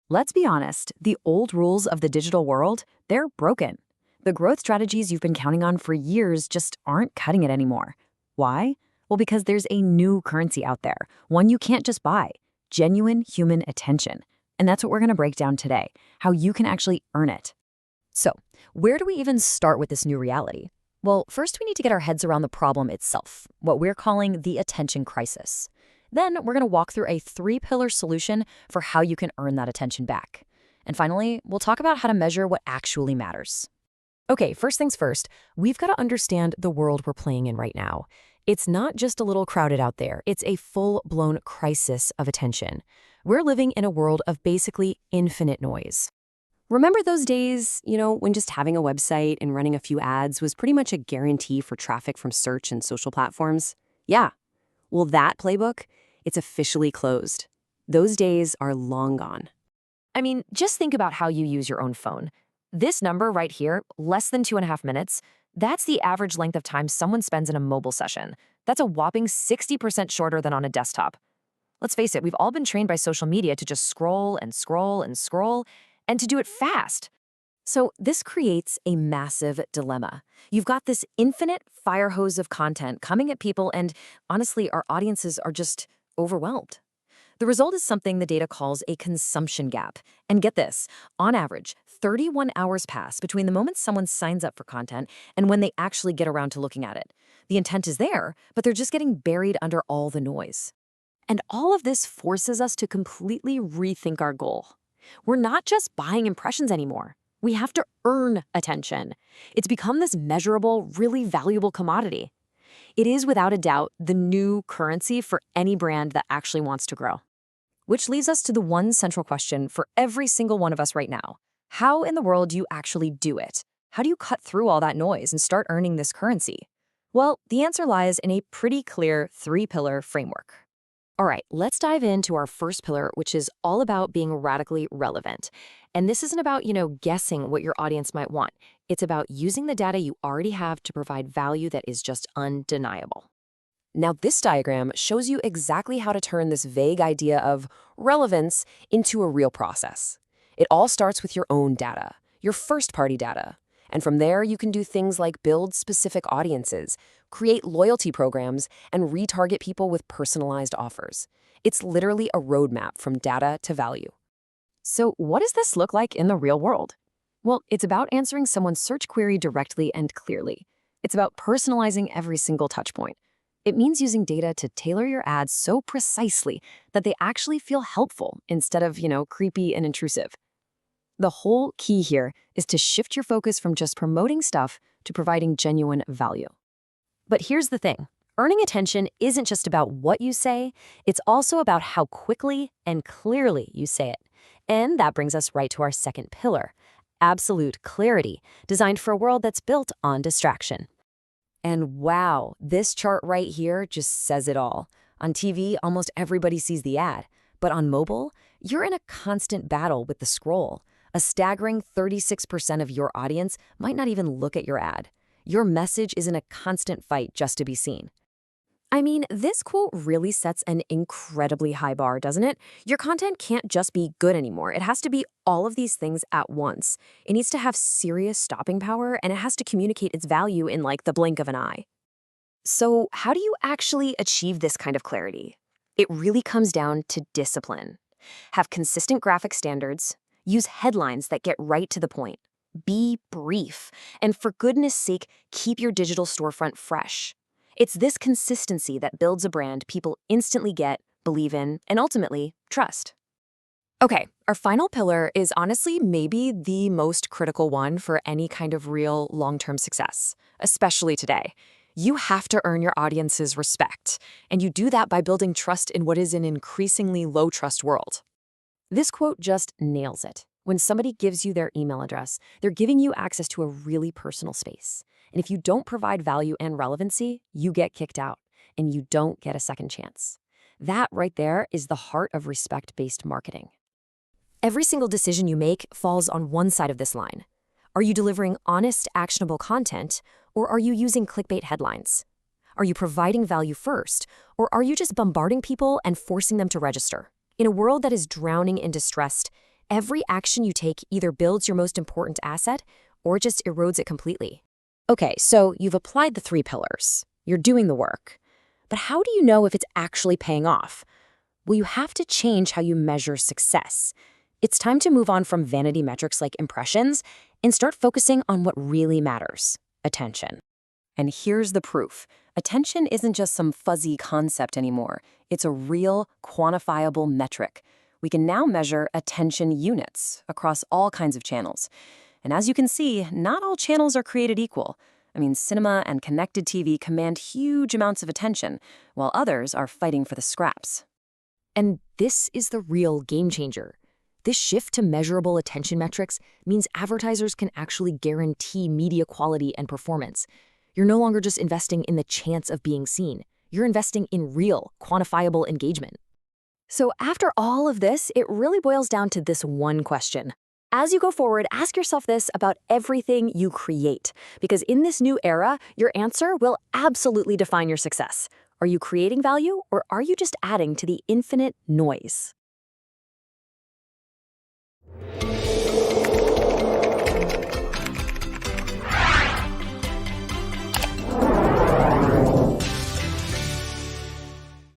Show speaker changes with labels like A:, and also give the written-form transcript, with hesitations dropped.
A: Let's be honest, the old rules of the digital world, they're broken. The growth strategies you've been counting on for years just aren't cutting it anymore. Why? Well, because there's a new currency out there, one you can't just buy, genuine human attention. And that's what we're going to break down today, how you can actually earn it. So, where do we even start with this new reality? Well, first we need to get our heads around the problem itself, what we're calling the attention crisis. Then we're going to walk through a three-pillar solution for how you can earn that attention back. And finally, we'll talk about how to measure what actually matters. Okay, first things first, we've got to understand the world we're playing in right now. It's not just a little crowded out there, it's a full-blown crisis of attention. We're living in a world of basically infinite noise. Remember those days, when just having a website and running a few ads was pretty much a guarantee for traffic from search and social platforms? Yeah. Well, that playbook, it's officially closed. Those days are long gone. I mean, just think about how you use your own phone. This number right here, less than 2.5 minutes, that's the average length of time someone spends in a mobile session. That's a whopping 60% shorter than on a desktop. Let's face it, we've all been trained by social media to just scroll and scroll and scroll, and to do it fast. So this creates a massive dilemma. You've got this infinite fire hose of content coming at people, and honestly, our audiences are just overwhelmed. The result is something the data calls a consumption gap. And get this, on average, 31 hours pass between the moment someone signs up for content and when they actually get around to looking at it. The intent is there, but they're just getting buried under all the noise. And all of this forces us to completely rethink our goal. We're not just buying impressions anymore. We have to earn attention. It's become this measurable, really valuable commodity. It is without a doubt the new currency for any brand that actually wants to grow. Which leads us to the one central question for every single one of us right now. How in the world do you actually do it? How do you cut through all that noise and start earning this currency? Well, the answer lies in a pretty clear three-pillar framework. All right, let's dive into our first pillar, which is all about being radically relevant. And this isn't about, guessing what your audience might want. It's about using the data you already have to provide value that is just undeniable. Now, this diagram shows you exactly how to turn this vague idea of relevance into a real process. It all starts with your own data, your first-party data. And from there, you can do things like build specific audiences, create loyalty programs, and retarget people with personalized offers. It's literally a roadmap from data to value. So what does this look like in the real world? Well, it's about answering someone's search query directly and clearly. It's about personalizing every single touchpoint. It means using data to tailor your ads so precisely that they actually feel helpful instead of, creepy and intrusive. The whole key here is to shift your focus from just promoting stuff to providing genuine value. But here's the thing. Earning attention isn't just about what you say, it's also about how quickly and clearly you say it. And that brings us right to our second pillar, absolute clarity, designed for a world that's built on distraction. And wow, this chart right here just says it all. On TV, almost everybody sees the ad. But on mobile, you're in a constant battle with the scroll. A staggering 36% of your audience might not even look at your ad. Your message is in a constant fight just to be seen. I mean, this quote really sets an incredibly high bar, doesn't it? Your content can't just be good anymore. It has to be all of these things at once. It needs to have serious stopping power, and it has to communicate its value in like the blink of an eye. So how do you actually achieve this kind of clarity? It really comes down to discipline. Have consistent graphic standards. Use headlines that get right to the point. Be brief. And for goodness sake, keep your digital storefront fresh. It's this consistency that builds a brand people instantly get, believe in, and ultimately trust. Okay, our final pillar is honestly maybe the most critical one for any kind of real long-term success, especially today. You have to earn your audience's respect, and you do that by building trust in what is an increasingly low-trust world. This quote just nails it. When somebody gives you their email address, they're giving you access to a really personal space. And if you don't provide value and relevancy, you get kicked out, and you don't get a second chance. That right there is the heart of respect-based marketing. Every single decision you make falls on one side of this line. Are you delivering honest, actionable content, or are you using clickbait headlines? Are you providing value first, or are you just bombarding people and forcing them to register? In a world that is drowning in distrust, Every action you take either builds your most important asset or just erodes it completely. Okay, so you've applied the 3 pillars. You're doing the work. But how do you know if it's actually paying off? Well, you have to change how you measure success. It's time to move on from vanity metrics like impressions and start focusing on what really matters: attention. And here's the proof. Attention isn't just some fuzzy concept anymore. It's a real, quantifiable metric. We can now measure attention units across all kinds of channels. And as you can see, not all channels are created equal. I mean, cinema and connected TV command huge amounts of attention, while others are fighting for the scraps. And this is the real game changer. This shift to measurable attention metrics means advertisers can actually guarantee media quality and performance. You're no longer just investing in the chance of being seen. You're investing in real, quantifiable engagement. So after all of this, it really boils down to this one question. As you go forward, ask yourself this about everything you create, because in this new era, your answer will absolutely define your success. Are you creating value, or are you just adding to the infinite noise?